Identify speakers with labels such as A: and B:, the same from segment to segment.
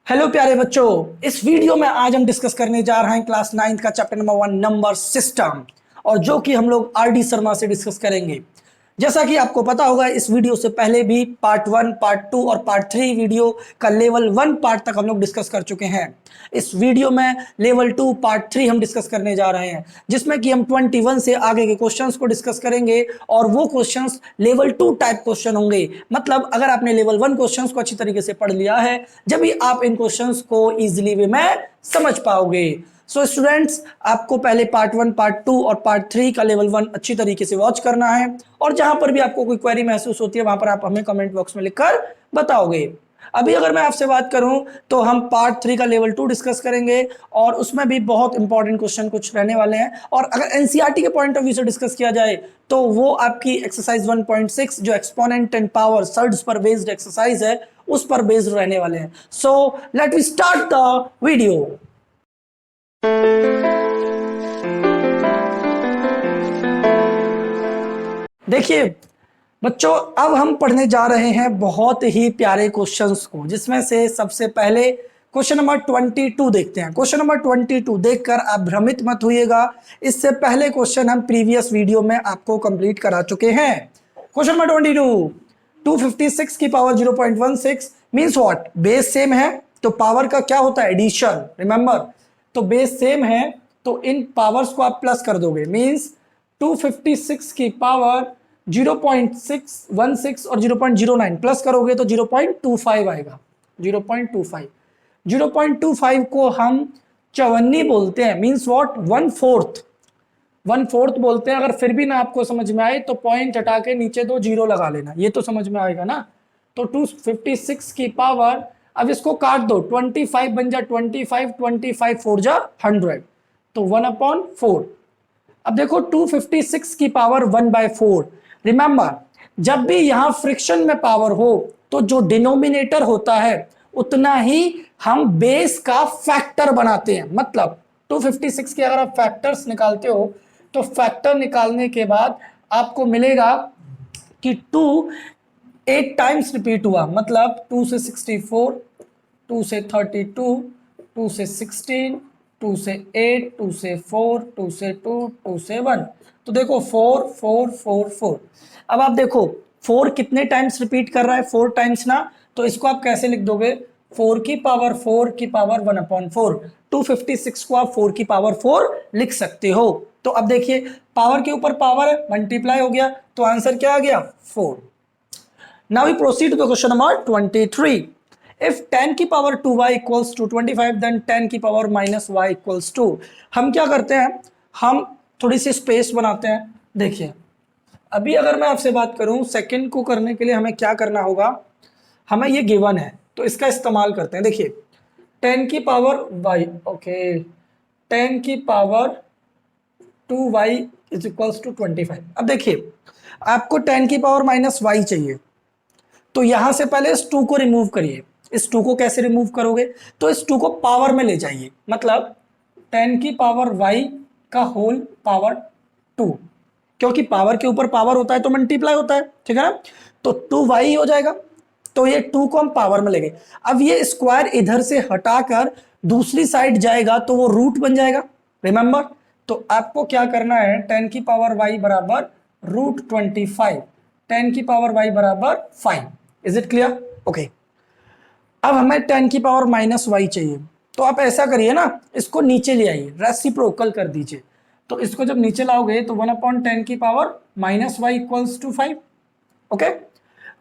A: Hello प्यारे बच्चों, इस वीडियो में आज हम डिस्कस करने जा रहे हैं क्लास 9 का चैप्टर नंबर 1 नंबर सिस्टम, और जो कि हम लोग आर डी शर्मा से डिस्कस करेंगे। जैसा कि आपको पता होगा, इस वीडियो से पहले भी पार्ट 1, पार्ट 2 और पार्ट 3 वीडियो का लेवल 1 पार्ट तक हम लोग डिस्कस कर चुके हैं। इस वीडियो में लेवल 2 पार्ट 3 हम डिस्कस करने जा रहे हैं, जिसमें कि हम 21 से आगे के क्वेश्चंस को डिस्कस करेंगे, और वो क्वेश्चंस लेवल 2 टाइप क्वेश्चन होंगे। मतलब अगर आपने लेवल 1 क्वेश्चंस को अच्छी तरीके से पढ़ लिया है, जब भी आप इन क्वेश्चंस को इजीली वे में समझ पाओगे। सो स्टूडेंट्स, आपको पहले पार्ट 1, पार्ट 2 और पार्ट 3 का लेवल 1 अच्छी तरीके से वॉच करना है, और जहां पर भी आपको कोई क्वेरी महसूस होती है वहां पर आप हमें कमेंट बॉक्स में लिखकर बताओगे। अभी अगर मैं आपसे बात करूं तो हम पार्ट 3 का लेवल 2 डिस्कस करेंगे, और उसमें भी बहुत इंपॉर्टेंट क्वेश्चन कुछ रहने वाले हैं। और अगर एनसीईआरटी के पॉइंट ऑफ व्यू से डिस्कस किया जाए तो वो आपकी एक्सरसाइज 1.6 जो एक्सपोनेंट एंड पावर सर्ड्स पर बेस्ड एक्सरसाइज है, उस पर बेस्ड रहने वाले हैं। So let we start the video. देखिए बच्चों, अब हम पढ़ने जा रहे हैं बहुत ही प्यारे क्वेश्चंस को, जिसमें से सबसे पहले क्वेश्चन नंबर 22 देखते हैं। क्वेश्चन नंबर 22 देखकर आप भ्रमित मत होइएगा, इससे पहले क्वेश्चन हम प्रीवियस वीडियो में आपको कंप्लीट करा चुके हैं। क्वेश्चन नंबर 22, 256 की power 0.16 means what? Base same है तो पावर का क्या होता है? एडिशन। रिमेंबर, तो बेस सेम है तो इन पावर्स को आप प्लस कर दोगे, मीन्स 256 की पावर 0.616 और 0.09 प्लस करोगे तो 0.25 आएगा। 0.25 को हम चवन्नी बोलते हैं, मीन्स व्हाट? 1/4 बोलते हैं। अगर फिर भी ना आपको समझ में आए तो पॉइंट हटा के नीचे 2 जीरो लगा लेना, ये तो समझ में आएगा ना। तो 256 की पावर, अब इसको काट दो, 25 बन जा 25, 25 4 जा 100, तो 1/4। अब देखो 256 की पावर 1/4। रिमेंबर, जब भी यहां फ्रिक्शन में पावर हो तो जो डिनोमिनेटर होता है उतना ही हम बेस का फैक्टर बनाते हैं। मतलब 256 के अगर आप फैक्टर्स निकालते हो तो फैक्टर निकालने के बाद आपको मिलेगा कि 2 8 टाइम्स रिपीट हुआ, मतलब 2 से 64, 2 से 32, 2 से 16, 2 से 8, 2 से 4, 2 से 2, 2 से 1। तो देखो 4 4 4 4। अब आप देखो 4 कितने टाइम्स रिपीट कर रहा है? 4 टाइम्स ना, तो इसको आप कैसे लिख दोगे? 4 की पावर 4 की पावर 1/4। 256 को आप 4 की पावर 4 लिख सकते हो। तो अब देखिए, पावर के ऊपर पावर है, मल्टीप्लाई हो गया, तो आंसर क्या आ गया? 4। Now we proceed to the question number 23. If 10 की power 2y equals to 25, then 10 की power minus y equals to, हम क्या करते हैं? हम थोड़ी सी स्पेस बनाते हैं। देखिए, अभी अगर मैं आपसे बात करूं सेकंड को करने के लिए हमें क्या करना होगा? हमें ये गिवन है तो इसका इस्तेमाल करते हैं। देखिए 10 की पावर y, ओके, 10 की power 2y is equals to 25। अब देखिए, आपको 10 की पावर माइनस y चाहिए, तो यहां से पहले इस 2 को रिमूव करिए। इस 2 को कैसे रिमूव करोगे? तो इस 2 को पावर में ले जाइए, मतलब 10 की पावर y का होल पावर 2, क्योंकि पावर के ऊपर पावर होता है तो मल्टीप्लाई होता है, ठीक है ना? तो 2y हो जाएगा, तो ये 2 को हम पावर में ले गए। अब ये स्क्वायर इधर से हटाकर दूसरी साइड जाएगा तो वो रूट बन जाएगा। रिमेंबर, तो आपको क्या करना है? 10 की पावर y बराबर √25, 10 की पावर y बराबर 5। Is it clear? ओके। अब हमें 10 की पावर माइनस वाई चाहिए, तो आप ऐसा करिए ना, इसको नीचे ले आइए, रेसिप्रोकल कर दीजिए। तो इसको जब नीचे लाओगे तो 1/10 की power minus y equals to 5। Okay,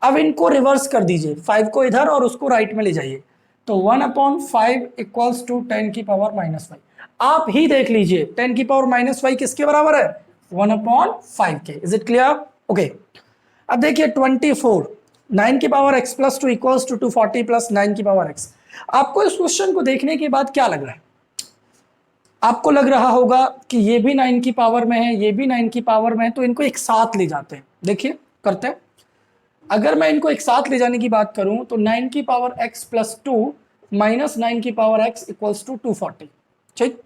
A: अब इनको रिवर्स कर दीजिए, 5 को इधर और उसको राइट में ले जाइए, तो 1/5 इक्वल्स टू 10 की पावर माइनस वाई। आप ही देख लीजिए 10 की पावर माइनस वाई किसके बराबर है? 1/5 के। Is it clear? ओके। अब देखिए 24, 9 की power x plus 2 equals to 240 plus 9 की पावर x। आपको इस क्वेश्चन को देखने के बाद क्या लग रहा है? आपको लग रहा होगा कि ये भी 9 की पावर में है, ये भी 9 की पावर में है, तो इनको एक साथ ले जाते हैं। देखिए करते हैं। अगर मैं इनको एक साथ ले जाने की बात करूं तो 9 की पावर x प्लस 2 माइनस 9 की पावर x इक्वल्स टू 240। ठीक,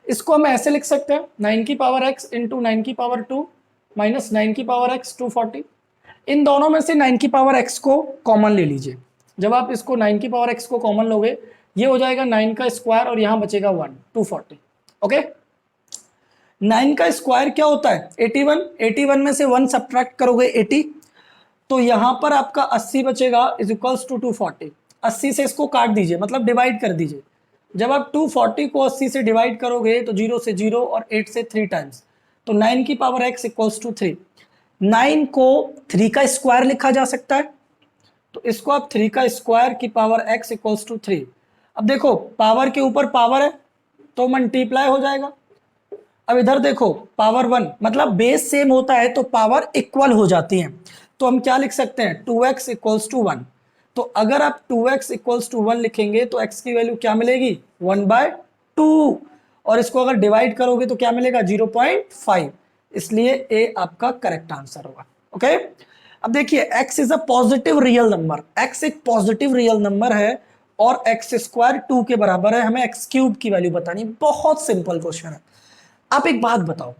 A: इसको हम ऐसे लिख सकते हैं, 9 की पावर x इंटू 9 की पावर 2 माइनस 9 की पावर x 240। इन दोनों में से 9 की पावर x को कॉमन ले लीजिए। जब आप इसको 9 की पावर x को कॉमन लोगे ये हो जाएगा 9 का स्क्वायर और यहाँ बचेगा 1, 240। ओके, 9 का स्क्वायर क्या होता है 81, 81 में से 1 सब्ट्रैक्ट करोगे 80, तो यहां पर आपका 80 बचेगा इज इक्वल्स टू 240। 80 से इसको काट दीजिए, मतलब डिवाइड कर दीजिए। जब आप 240 को 80 से डिवाइड करोगे तो 0 से 0 और 8 से 3 टाइम्स, तो 9 की पावर x इक्वल्स टू 3। 9 को 3 का स्क्वायर लिखा जा सकता है, तो इसको आप 3 का स्क्वायर की पावर x इक्वल्स टू 3। अब देखो पावर के ऊपर पावर है तो मल्टीप्लाई हो जाएगा। अब इधर देखो पावर 1, मतलब बेस सेम होता है तो पावर इक्वल हो जाती है, तो हम क्या लिख सकते हैं 2x इक्वल्स टू 1। तो अगर आप 2x इक्वल्स टू 1 लिखेंगे तो x की वैल्यू क्या मिलेगी 1/2, और इसको अगर डिवाइड करोगे तो क्या मिलेगा 0.5, इसलिए a आपका करेक्ट आंसर होगा। ओके, अब देखिए x is a positive real number, x एक पॉजिटिव रियल नंबर है और x स्क्वायर 2 के बराबर है, हमें x क्यूब की वैल्यू बतानी। बहुत सिंपल क्वेश्चन है। आप एक बात बताओ,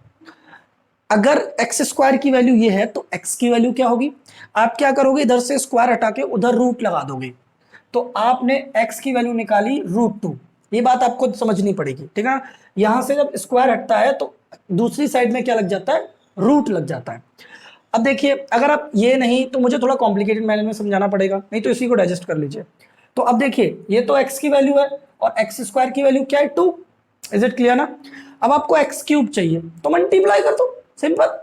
A: अगर एक्स स्क्वायर की वैल्यू ये है तो एक्स की वैल्यू क्या होगी? आप क्या करोगे, इधर से स्क्वायर हटा के उधर रूट लगा दोगे, तो आपने एक्स की वैल्यू निकाली √2। ये बात आपको समझनी पड़ेगी, ठीक है। यहां से जब स्क्वायर हटता है तो दूसरी साइड में क्या लग जाता है, रूट लग जाता है। अब देखिए अगर आप ये नहीं, तो मुझे थोड़ा कॉम्प्लिकेटेड मैनर में समझाना पड़ेगा, नहीं तो इसी को डाइजेस्ट कर लीजिए। तो अब देखिए ये तो एक्स की वैल्यू है और एक्स स्क्वायर की वैल्यू क्या है 2। इज इट क्लियर ना? अब आपको एक्स क्यूब चाहिए तो मल्टीप्लाई कर दो, सिंपल।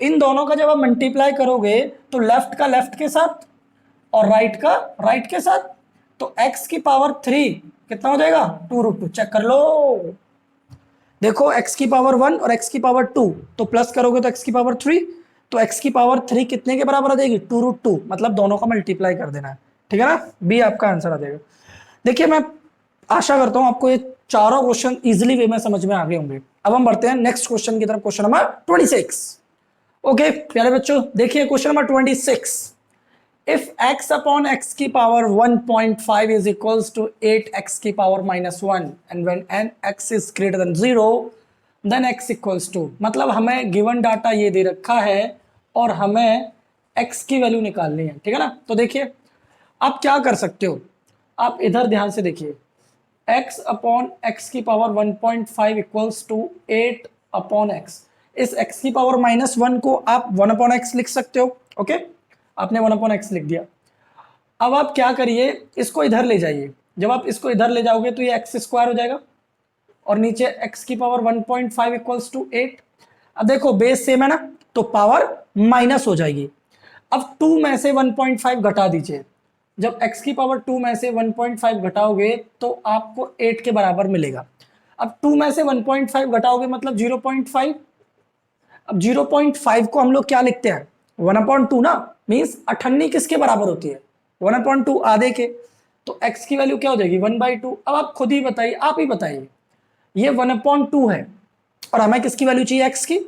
A: इन दोनों का जब आप मल्टीप्लाई करोगे तो लेफ्ट का लेफ्ट के साथ और राइट का राइट के साथ, तो x की पावर 3 कितना हो जाएगा 2√2। चेक कर लो, देखो x की पावर 1 और x की पावर 2, तो प्लस करोगे तो x की पावर 3, तो x की पावर 3 कितने के बराबर आ जाएगी 2√2, मतलब दोनों का मल्टीप्लाई कर देना है, ठीक है ना। बी आपका आंसर आ जाएगा। देखिए मैं आशा करता हूं आपको ये चारों क्वेश्चन इजीली वे में समझ में आ गए होंगे। अब हम बढ़ते हैं नेक्स्ट क्वेश्चन की तरफ, क्वेश्चन नंबर 26। ओके प्यारे बच्चों, देखिए question number 26। If x upon x की power 1.5 is equals to 8x की power -1 and when n x is greater than 0 then x equals to, मतलब हमें गिवन डाटा ये दे रखा है और हमें x की वैल्यू निकालनी है, ठीक है ना। तो देखिए आप क्या कर सकते हो, आप इधर ध्यान से देखिए, x अपॉन x की power 1.5 equals to 8 upon x। इस x की पावर -1 को आप 1 अपॉन x लिख सकते हो। ओके, आपने 1 अपॉन x लिख दिया। अब आप क्या करिए, इसको इधर ले जाइए। जब आप इसको इधर ले जाओगे तो ये एक्स स्क्वायर हो जाएगा और नीचे x की पावर 1.5 इक्वल्स टू 8। अब देखो बेस सेम है ना, तो पावर माइनस हो जाएगी। अब 2 में से 1.5 घटा दीजिए, जब x की पावर 2 में से 1.5 घटाओगे तो आपको 8 के बराबर मिलेगा। अब 2 में से 1.5 घटाओगे मतलब 0.5। अब 0.5 को हम लोग क्या लिखते हैं 1/2 ना, मीन्स 98 किसके बराबर होती है 1/2 आधे के, तो x की वैल्यू क्या हो जाएगी 1/2। अब आप खुद ही बताइए, आप ही बताइए, ये 1/2 है और हमें किसकी वैल्यू चाहिए x की।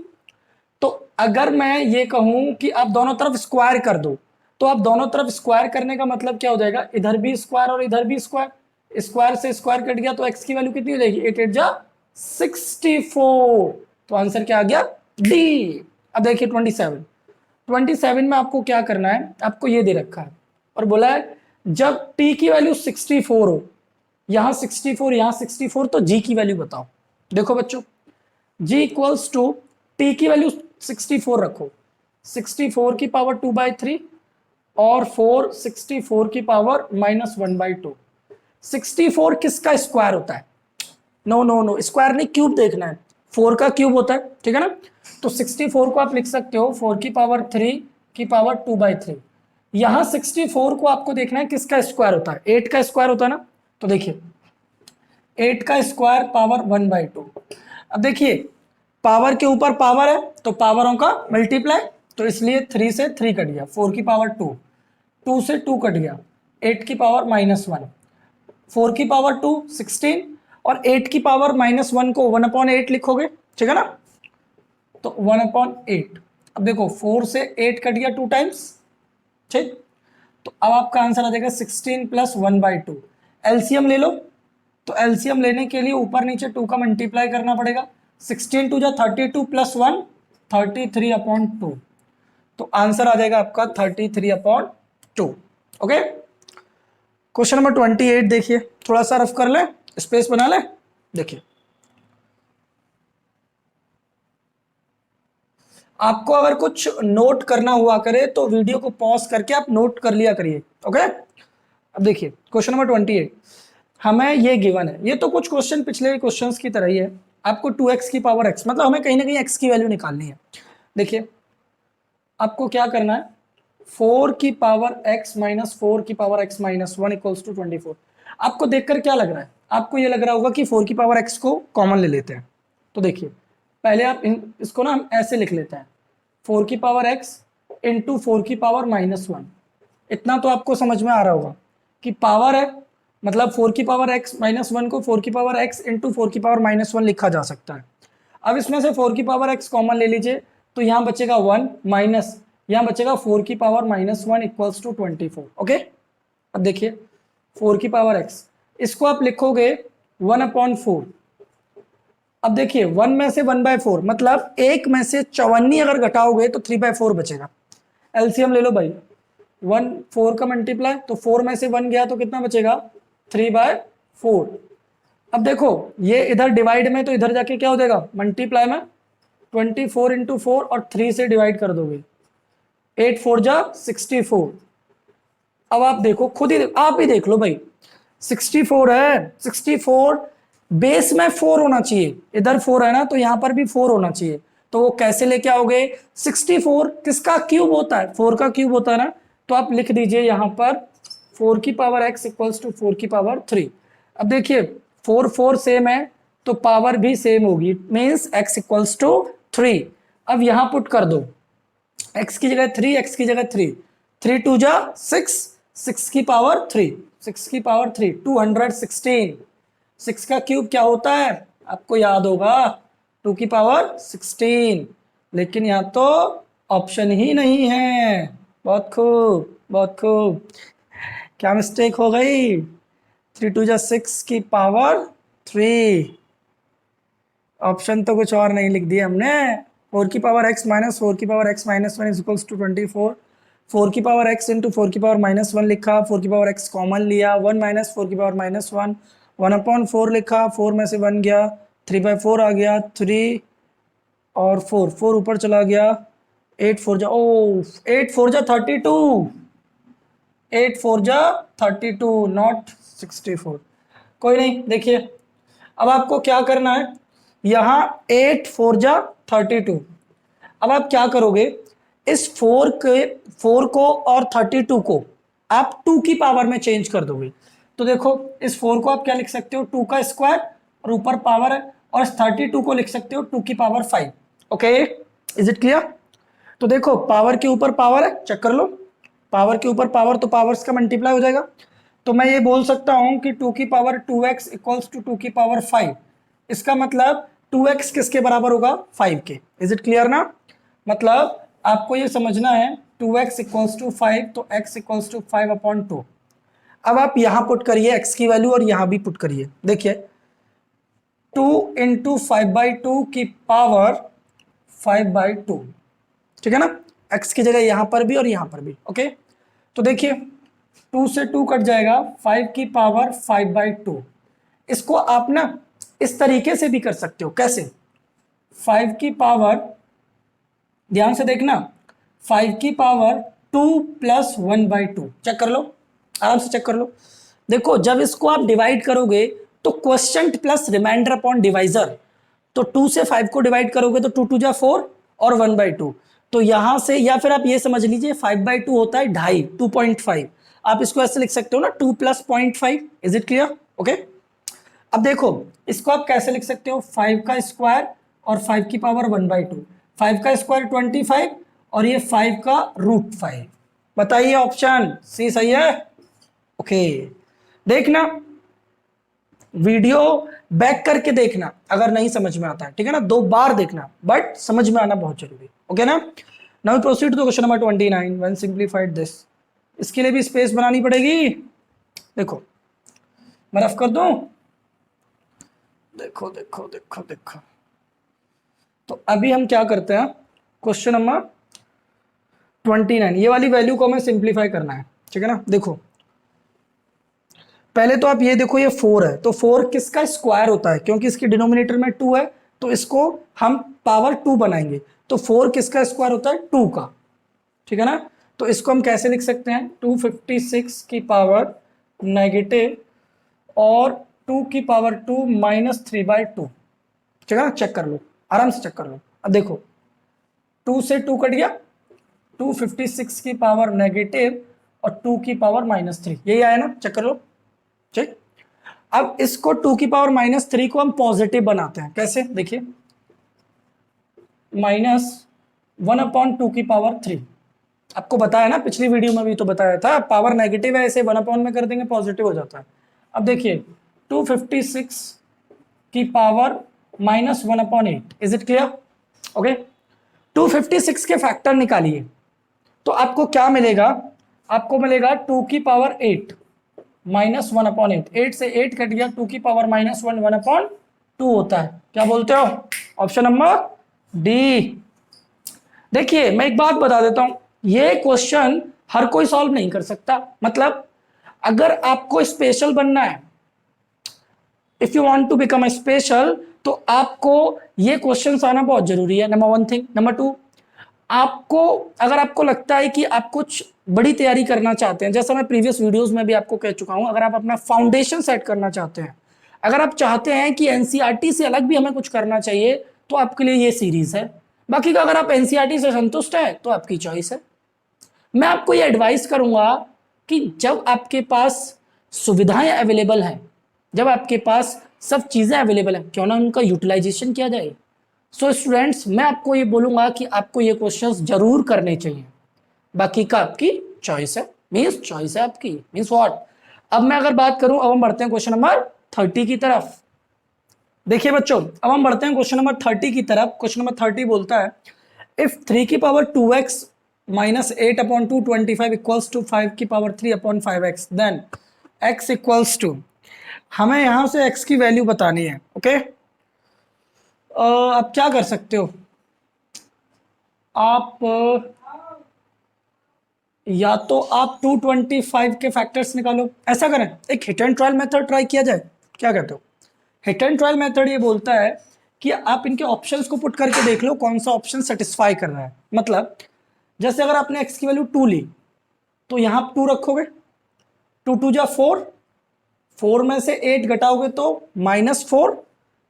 A: तो अगर मैं ये कहूं कि आप दोनों तरफ स्क्वायर कर दो, तो आप दोनों तरफ स्क्वायर करने का मतलब क्या हो जाएगा, इधर भी स्क्वायर और इधर भी स्क्वायर, स्क्वायर से स्क्वायर कट गया तो x की वैल्यू कितनी हो जाएगी 8 8 जा 64। तो आंसर क्या आ गया डी। अब देखिए 27 में आपको क्या करना है, आपको ये दे रखा है और बोला है जब t की वैल्यू 64 हो, यहां 64 यहां 64, तो g की वैल्यू बताओ। देखो बच्चों g इक्वल्स टू t की वैल्यू 64 रखो, 64 की पावर 2/3 और 4 64 की पावर -1/2। 64 किसका स्क्वायर होता है, नो नो नो स्क्वायर नहीं क्यूब देखना है, 4 का क्यूब होता है, ठीक है ना। तो 64 को आप लिख सकते हो 4 की पावर 3 की पावर 2/3। यहां 64 को आपको देखना है किसका स्क्वायर होता है, 8 का स्क्वायर होता है ना। तो देखिए 8 का स्क्वायर पावर 1/2। अब देखिए पावर के ऊपर पावर है तो पावरों का मल्टीप्लाई, तो इसलिए 3 से 3 कट गया, 4 की पावर 2, 2 से 2 कट गया, 8 की पावर -1, 4 की पावर 2 16 और 8 की पावर -1 को 1/8 लिखोगे, ठीक है ना। तो 1/8। अब देखो 4 से 8 कट गया 2 टाइम्स, ठीक। तो अब आपका आंसर आ जाएगा 16 + 1/2। एलसीएम ले लो, तो एलसीएम लेने के लिए ऊपर नीचे 2 का मल्टीप्लाई करना पड़ेगा। 16 2 जा 32 + 1 33/2। तो आंसर आ जाएगा आपका 33/2। ओके, क्वेश्चन नंबर 28 देखिए, थोड़ा सा रफ कर ले, स्पेस बना ले। देखिए आपको अगर कुछ नोट करना हुआ करे तो वीडियो को पॉज करके आप नोट कर लिया करिए। ओके, अब देखिए क्वेश्चन नंबर 28, हमें ये गिवन है, ये तो कुछ क्वेश्चन पिछले क्वेश्चंस की तरह ही है। आपको 2x की पावर x, मतलब हमें कहीं ना कहीं x की वैल्यू निकालनी है। देखिए आपको क्या करना है, 4 की पावर x माइनस 4 की power x minus 1 equals to 24। आपको देखकर क्या लग रहा है, आपको ये लग रहा होगा कि 4 की पावर x को कॉमन ले लेते हैं। तो देखिए पहले आप इसको ना हम ऐसे लिख लेते हैं, 4 की पावर x इंटू 4 की पावर माइनस 1। इतना तो आपको समझ में आ रहा होगा कि पावर है, मतलब 4 की पावर x माइनस 1 को 4 की पावर x इंटू 4 की पावर माइनस 1 लिखा जा सकता है। अब इसमें से 4 की पावर x कॉमन ले लीजिए, तो यहाँ बचेगा 1 माइनस, यहाँ बचेगा 4 की power minus 1 equals to 24। Okay, अब देखिए 4 की पावर x, इसको आप लिखोगे 1/4। अब देखिए 1 में से 1/4, मतलब एक में से 54 अगर घटाओगे तो 3/4 बचेगा। एलसीएम ले लो भाई, 1 4 का मल्टीप्लाई, तो 4 में से 1 गया तो कितना बचेगा, 3/4। अब देखो ये इधर डिवाइड में, तो इधर जाके क्या हो जाएगा, मल्टीप्लाई में 24 इंटू 4 और 3 से डिवाइड कर दोगे, 8 4 जा 64। अब आप देखो खुद ही, आप ही देख लो भाई, 64 है, 64 बेस में 4 होना चाहिए, इधर 4 है ना, तो यहां पर भी 4 होना चाहिए। तो वो कैसे लेके आओगे, 64 किसका क्यूब होता है, 4 का क्यूब होता है ना, तो आप लिख दीजिए यहां पर 4 की पावर x इक्वल्स टू 4 की पावर 3। अब देखिए 4 4 सेम है तो पावर भी सेम होगी, मीन्स x इक्वल्स टू 3। अब यहां पुट कर दो, x की जगह 3, x की जगह 3, 3 2 जा 6, 6 की पावर 3, 6 की पावर 3 216। 6 का क्यूब क्या होता है, आपको याद होगा, 2 की पावर 16। लेकिन यहाँ तो ऑप्शन ही नहीं है। बहुत खूब, बहुत खूब, क्या मिस्टेक हो गई, 3 2 जा 6 की पावर 3, ऑप्शन तो कुछ और नहीं लिख दिया हमने। 4 की पावर x माइनस 4 की power x minus 1 is equals to 24। 4 की पावर x इंटू 4 की पावर माइनस 1 लिखा, 4 की पावर x कॉमन लिया, 1 माइनस 4 की पावर माइनस 1, 1/4 लिखा, 4 में से 1 गया, 3/4 आ गया, 3 और 4, 4 ऊपर चला गया, 8 4 जा, ओ 8 4 जा 32, 8 4 जा 32 नॉट 64। कोई नहीं, देखिए अब आपको क्या करना है, यहां 8 4 जा 32। अब आप क्या करोगे, इस 4 को और 32 को आप 2 की पावर में चेंज कर दोगे। तो देखो इस 4 को आप क्या लिख सकते हो, 2 का स्क्वायर और ऊपर पावर है, और इस 32 को लिख सकते हो 2 की power 5। Okay, is it clear. तो देखो पावर के ऊपर पावर है, चेक कर लो, पावर के ऊपर पावर तो पावर्स का मल्टीप्लाई हो जाएगा। तो मैं ये बोल सकता हूं कि 2 की पावर 2x इक्वल्स टू 2 की पावर 5। इसका मतलब 2x किसके बराबर होगा, 5 के। इज इट क्लियर ना, मतलब आपको ये समझना है 2x इक्वल्स टू 5, तो x इक्वल्स टू 5/2। अब आप यहां पुट करिए x की वैल्यू और यहां भी पुट करिए। देखिए 2 इंटू 5/2 की पावर 5/2, ठीक है ना, x की जगह यहां पर भी और यहां पर भी। ओके, तो देखिए 2 से 2 कट जाएगा, 5 की पावर 5/2। इसको आप ना इस तरीके से भी कर सकते हो, कैसे, 5 की पावर, ध्यान से देखना, 5 की पावर 2 प्लस 1/2, चेक कर लो, आराम से चेक कर लो। देखो जब इसको आप डिवाइड करोगे तो quotient plus remainder upon divisor, तो 2 से 5 को डिवाइड करोगे तो 2 2 जा 4 और 1/2। तो यहां से, या फिर आप ये समझ लीजिए 5/2 होता है 2.5, 2.5। आप इसको ऐसे लिख सकते हो ना, 2 plus 0.5। Is it clear, okay. अब देखो इसको आप कैसे लिख सकते हो, 5 का स्क्वायर और 5 की पावर 1/2, 5 का स्क्वायर 25 और ये 5 का √5। बताइए ऑप्शन सी सही है। ओके, देखना वीडियो बैक करके देखना अगर नहीं समझ में आता है, ठीक है ना, 2 बार देखना, बट समझ में आना बहुत जरूरी। ओके ना, now proceed to question number 29, when simplified this. इसके लिए भी स्पेस बनानी पड़ेगी। देखो मैं रफ कर दूं, देखो देखो देखो देखो, तो अभी हम क्या करते हैं, क्वेश्चन नंबर 29, ये वाली वैल्यू को हमें सिंप्लीफाई करना है, ठीक है ना। देखो पहले तो आप ये देखो, ये 4 है, तो 4 किसका स्क्वायर होता है, क्योंकि इसकी डिनोमिनेटर में 2 है, तो इसको हम पावर 2 बनाएंगे, तो 4 किसका स्क्वायर होता है, 2 का, ठीक है ना। तो इसको हम कैसे लिख सकते हैं, 256 की पावर नेगेटिव और 2 की पावर 2 माइनस 3/2, ठीक है ना। चेक कर लो, आराम से चेक कर लो। अब देखो 2 से 2 कट गया, 256 की पावर नेगेटिव और 2 की पावर -3, यही आया ना, चेक कर लो, ठीक। अब इसको 2 की पावर -3 को हम पॉजिटिव बनाते हैं, कैसे, देखिए, -1/2 की पावर 3, आपको बताया ना पिछली वीडियो में भी तो बताया था, पावर नेगेटिव है, ऐसे 1 में कर देंगे पॉजिटिव हो जाता है। अब देखिए 256 की power -1/8, is it clear, okay. 256 के फैक्टर निकालिए, तो आपको क्या मिलेगा, आपको मिलेगा 2 की पावर 8 -1/8, 8 से 8 कट गया, 2 की पावर -1 1/2 होता है, क्या बोलते हो, ऑप्शन नंबर डी। देखिए मैं एक बात बता देता हूं, ये क्वेश्चन हर कोई सॉल्व नहीं कर सकता, मतलब अगर आपको स्पेशल बनना है, if you want to become special, तो आपको ये क्वेश्चंस आना बहुत जरूरी है, नंबर 1 थिंग। नंबर 2, आपको अगर आपको लगता है कि आप कुछ बड़ी तैयारी करना चाहते हैं, जैसा मैं प्रीवियस वीडियोस में भी आपको कह चुका हूं, अगर आप अपना फाउंडेशन सेट करना चाहते हैं, अगर आप चाहते हैं कि एनसीईआरटी से अलग भी हमें कुछ करना चाहिए, तो आपके लिए ये सीरीज है। बाकी का अगर आप एनसीईआरटी से संतुष्ट हैं तो आपकी चॉइस है। मैं आपको ये एडवाइस करूंगा कि जब आपके पास सुविधाएं अवेलेबल हैं, जब आपके पास सब चीजें अवेलेबल हैं, क्यों ना उनका यूटिलाइजेशन किया जाए। सो स्टूडेंट्स, मैं आपको ये बोलूंगा कि आपको ये क्वेश्चंस जरूर करने चाहिए, बाकी का आपकी चॉइस है, मीन्स चॉइस है आपकी, मीन्स व्हाट। अब मैं अगर बात करूं, अब हम बढ़ते हैं क्वेश्चन नंबर 30 की तरफ। देखिए बच्चों, अब हम बढ़ते हैं क्वेश्चन नंबर 30 की तरफ। क्वेश्चन नंबर 30 बोलता है, इफ 3 की power 2x minus 8/2 25 equals to 5 की power 3/5x, then x equals to, हमें यहां से x की वैल्यू बतानी है, ओके। आप क्या कर सकते हो, आप या तो आप 225 के फैक्टर्स निकालो, ऐसा करें, एक hit and trial method try किया जाए, क्या कहते हो। हिट एंड ट्रायल मेथड ये बोलता है कि आप इनके ऑप्शंस को पुट करके देख लो कौन सा ऑप्शन सेटिस्फाई कर रहा है। मतलब जैसे अगर आपने x की वैल्यू 2 ली, तो यहां आप 2 रखोगे, 2 2 जा 4, 4 में से 8 घटाओगे तो -4,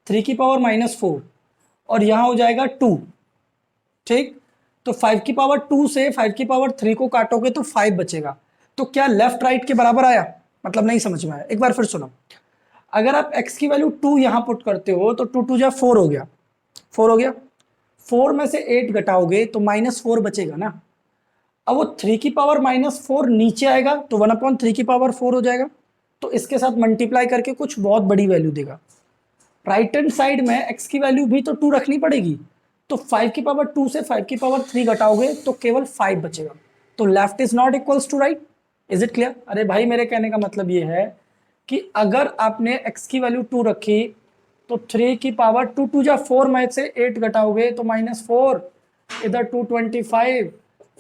A: 3 की पावर -4, और यहां हो जाएगा 2, ठीक। तो 5 की पावर 2 से 5 की पावर 3 को काटोगे तो 5 बचेगा। तो क्या लेफ्ट राइट के बराबर आया, मतलब नहीं समझ में आया, एक बार फिर सुनो। अगर आप x की वैल्यू 2 यहां पुट करते हो तो 2 2 जा 4 हो गया, 4 हो गया, 4 में से 8 घटाओगे तो -4 बचेगा ना। अब वो 3 की पावर -4 नीचे आएगा तो 1/3 की पावर 4 हो जाएगा, तो इसके साथ मल्टीप्लाई करके कुछ बहुत बड़ी वैल्यू देगा। राइट हैंड साइड में x की वैल्यू भी तो 2 रखनी पड़ेगी, तो 5 की पावर 2 से 5 की पावर 3 घटाओगे तो केवल 5 बचेगा। तो left is not equals to right, is it clear. अरे भाई, मेरे कहने का मतलब ये है कि अगर आपने x की वैल्यू 2 रखी, तो 3 की पावर 2 2 जा 4 में से 8 घटाओगे तो -4, इधर 225,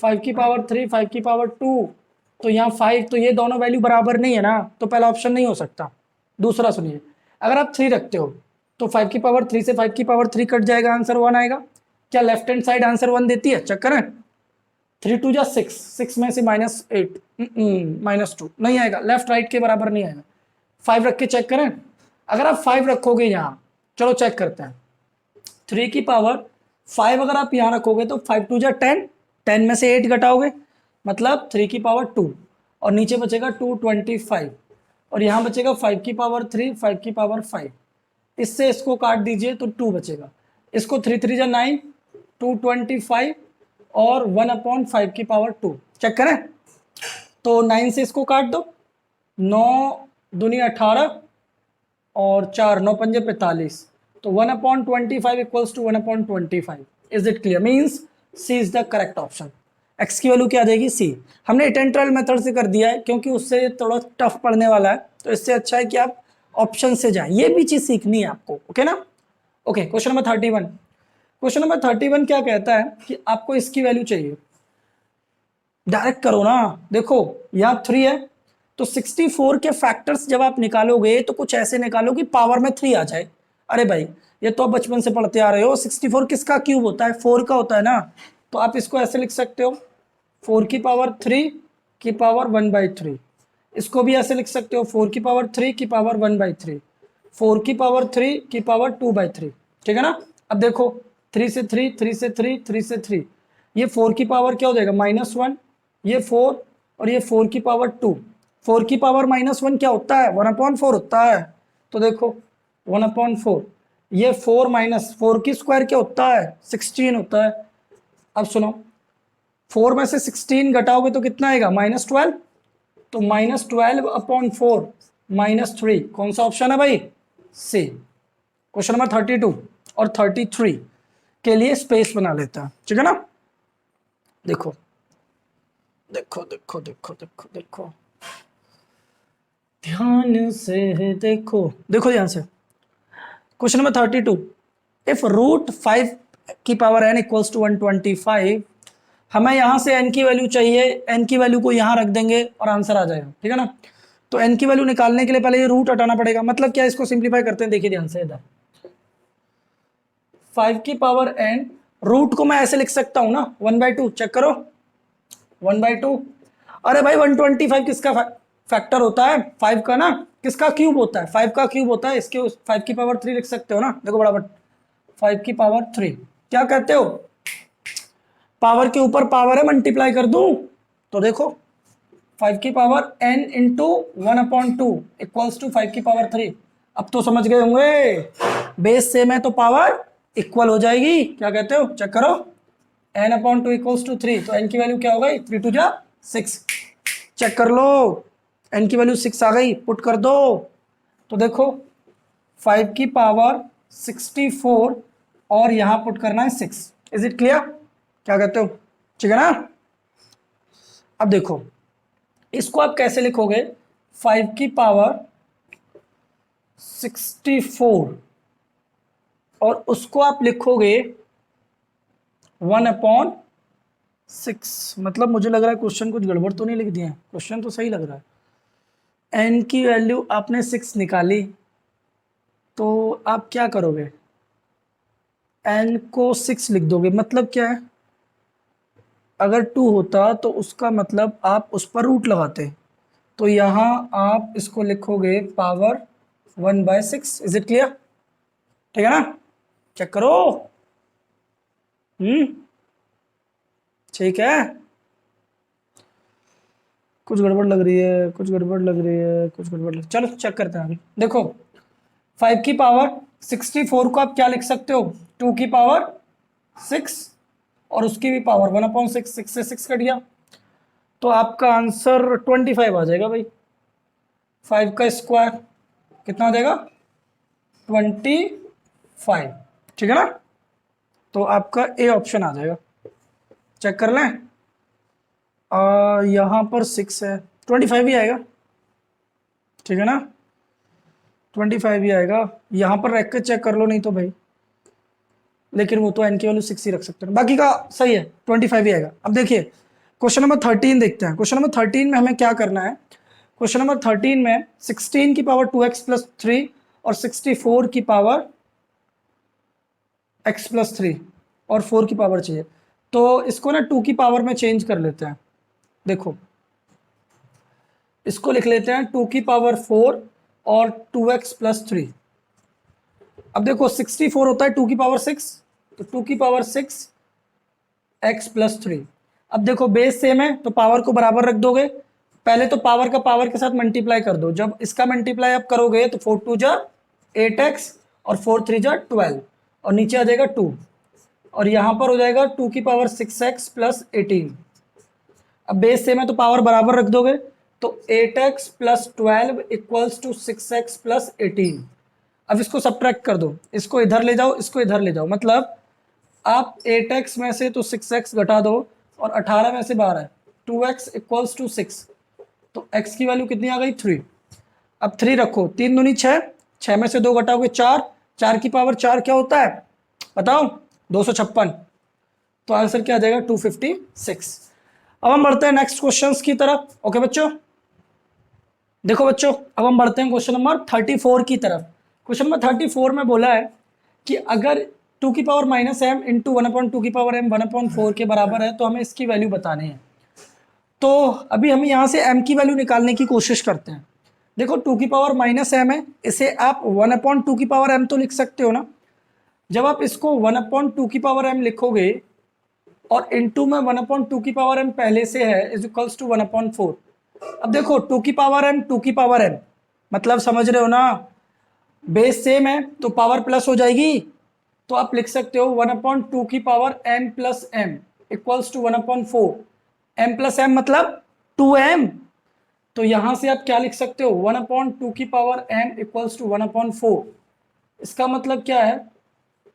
A: 5 की पावर 3, 5 की पावर 2, तो यहाँ 5, तो ये दोनों वैल्यू बराबर नहीं है ना, तो पहला ऑप्शन नहीं हो सकता। दूसरा सुनिए, अगर आप 3 रखते हो तो 5 की पावर 3 से 5 की पावर 3 कट जाएगा, आंसर 1 आएगा। क्या लेफ्ट हैंड साइड आंसर 1 देती है, चेक करें। 3 2 जा 6, 6 में से -8, -2 नहीं आएगा, लेफ्ट राइट के बराबर नहीं आएगा। 5 रख के चेक करें, अगर आप 5 रखोगे यहाँ, चलो चेक करते हैं, 3 की पावर 5 अगर आप यहाँ रखोगे तो 5 2 जा 10, 10 में से 8 घटाओगे मतलब 3 की पावर 2, और नीचे बचेगा 225, और यहाँ बचेगा 5 की पावर 3, 5 की पावर 5, इससे इसको काट दीजिए तो 2 बचेगा। इसको 3 3 जा 9, 225 और 1/5 की पावर 2, चेक करें। तो 9 से इसको काट दो, 9 दूनी 18 और 4 9 पंजे 45, तो 1/25 equals to 1/25। Is it clear, means C is the correct option. X की वैल्यू क्या आ जाएगी, सी। हमने टेंट्रल मेथड से कर दिया है क्योंकि उससे थोड़ा टफ पड़ने वाला है, तो इससे अच्छा है कि आप ऑप्शन से जाएं, ये भी चीज सीखनी है आपको, ओके ना। Okay, question number 31। Question number 31 क्या कहता है कि आपको इसकी वैल्यू चाहिए, डायरेक्ट करो ना। देखो यहाँ 3 है तो 64 के फैक्टर्स जब आप निकालोगे तो कुछ ऐसे निकालो कि पावर में 3 आ जाए। अरे भाई ये तो आप बचपन से पढ़ते आ रहे हो, 64 किसका क्यूब होता है, 4 का होता है ना। तो आप इसको ऐसे लिख सकते हो 4 की पावर 3 की पावर 1/3। इसको भी ऐसे लिख सकते हो 4 की पावर 3 की पावर 1/3, 4 की पावर 3 की पावर 2/3। ठीक है ना। अब देखो 3 से 3, 3 से 3, 3 से 3, ये 4 की पावर क्या हो जाएगा -1, ये 4 और ये 4 की पावर 2। 4 की पावर -1 क्या होता है, 1/4 होता है। तो देखो 1/4, ये 4 माइनस 4 की स्क्वायर क्या होता है, 16 होता है। अब सुनो 4 में से 16 घटाओगे तो कितना आएगा, -12। तो -12/4 -3, कौन सा ऑप्शन है भाई, सी। क्वेश्चन नंबर 32 और 33 के लिए स्पेस बना लेता है। ठीक है ना। देखो देखो देखो देखो देखो देखो ध्यान से देखो, देखो ध्यान से। क्वेश्चन नंबर 32, इफ √5 की पावर n इक्वल्स टू 125, हमें यहां से n की वैल्यू चाहिए, n की वैल्यू को यहां रख देंगे और आंसर आ जाएगा। ठीक है ना। तो n की वैल्यू निकालने के लिए पहले ये रूट हटाना पड़ेगा। मतलब क्या, इसको सिंप्लीफाई करते हैं, देखिए ध्यान से। इधर 5 की पावर n, रूट को मैं ऐसे लिख सकता हूं ना 1/2, चेक करो 1/2। अरे भाई 125 किसका फैक्टर होता है, 5 का ना। किसका क्यूब होता है, 5 का क्यूब होता है। इसके 5 की पावर 3 लिख सकते हो ना, देखो बराबर 5 की पावर 3। क्या कहते हो, पावर के ऊपर पावर है, मल्टीप्लाई कर दूं तो देखो 5 की power n into 1/2 equals to 5 की पावर 3। अब तो समझ गए होंगे, बेस सेम है तो पावर इक्वल हो जाएगी। क्या कहते हो, चेक करो n/2 इक्वल्स टू 3, तो n की वैल्यू क्या हो गई, 3 2 6। चेक कर लो, n की वैल्यू 6 आ गई, पुट कर दो। तो देखो 5 की पावर 64 और यहां पुट करना है 6। इज इट क्लियर, क्या कहते हो, ठीक है ना। अब देखो इसको आप कैसे लिखोगे, 5 की पावर 64 और उसको आप लिखोगे 1/6। मतलब मुझे लग रहा है क्वेश्चन कुछ गड़बड़ तो नहीं लिख दिया है, क्वेश्चन तो सही लग रहा है। n की वैल्यू आपने 6 निकाली, तो आप क्या करोगे, n को 6 लिख दोगे। मतलब क्या है, अगर 2 होता तो उसका मतलब आप उस पर रूट लगाते, तो यहां आप इसको लिखोगे पावर 1/6। इज इट क्लियर, ठीक है ना। चेक करो, ठीक है। कुछ गड़बड़ लग रही है, कुछ गड़बड़ लग रही है, कुछ गड़बड़ लग, चलो चेक करते हैं अभी। देखो 5 की पावर 64 को आप क्या लिख सकते हो, 2 की पावर 6 और उसकी भी पावर 1/6, 6 से 6 कट गया, तो आपका आंसर 25 आ जाएगा भाई। 5 का स्क्वायर कितना आ जाएगा, 25। ठीक है ना। तो आपका ए ऑप्शन आ जाएगा, चेक कर लें। यहाँ पर 6 है, 25 ही आएगा। ठीक है ना, 25 ही आएगा। यहाँ पर रख के चेक कर लो, नहीं तो भाई, लेकिन वो तो n की वैल्यू 6 ही रख सकते हैं, बाकी का सही है, 25 ही आएगा। अब देखिए क्वेश्चन नंबर 13 देखते हैं। क्वेश्चन नंबर 13 में हमें क्या करना है, क्वेश्चन नंबर 13 में 16 की पावर 2x + 3 और 64 की पावर x + 3 और 4 की पावर चाहिए। तो इसको ना 2 की पावर में चेंज कर लेते हैं। देखो इसको लिख लेते हैं 2 की पावर 4 और 2x + 3। अब देखो 64 होता है 2 की पावर 6, तो 2 की पावर 6 x + 3। अब देखो बेस सेम है तो पावर को बराबर रख दोगे। पहले तो पावर का पावर के साथ मल्टीप्लाई कर दो। जब इसका मल्टीप्लाई आप करोगे तो 4 2 8x और 4 3 12 और नीचे आ जाएगा 2 और यहाँ पर हो जाएगा 2 की पावर 6x + 18। अब बेस सेम है तो पावर बराबर रख दोगे, तो 8x + 12 इक्वल्स टू 6x + 18। अब इसको सब्ट्रैक्ट कर दो, इसको इधर ले जाओ, इसको इधर ले जाओ। मतलब आप 8x में से तो 6x घटा दो और 18 में से 12, 2x इक्वल्स टू 6, तो x की वैल्यू कितनी आ गई, 3। अब 3 रखो, 3 दूनी 6, 6 में से 2 घटाओगे 4, 4 की पावर 4 क्या होता है बताओ, 256। तो आंसर क्या आ जाएगा, 256। अब हम बढ़ते हैं नेक्स्ट क्वेश्चंस की तरफ। ओके बच्चों, 2 नंबर क्वेश्चन देखो बच्चों, अब हम बढ़ते हैं क्वेश्चन नंबर 34 की तरफ। क्वेश्चन नंबर 34 में बोला है कि अगर टू की power minus m into one upon two की पावर एम 1/4 के बराबर है तो हमें इसकी वैल्यू बतानी है। तो अभी हम यहाँ से m की वैल्यू निकालने की कोशिश करते हैं। देखो टू की पावर माइनस एम है, इसे आप 1/2 की पावर m तो लिख सकते हो ना। जब आप इसको 1/2 की पावर m लिखोगे और इनटू में 1/2 की पावर m पहले से है इज इक्वल्स टू 1/4। अब देखो टू की पावर m टू की पावर m, मतलब समझ रहे हो ना, बेस सेम है तो पावर प्लस हो जाएगी। तो आप लिख सकते हो 1/2 की power m plus m equals to 1/4। m plus m मतलब 2m। तो यहां से आप क्या लिख सकते हो 1/2 की पावर m इक्वल्स टू 1/4। इसका मतलब क्या है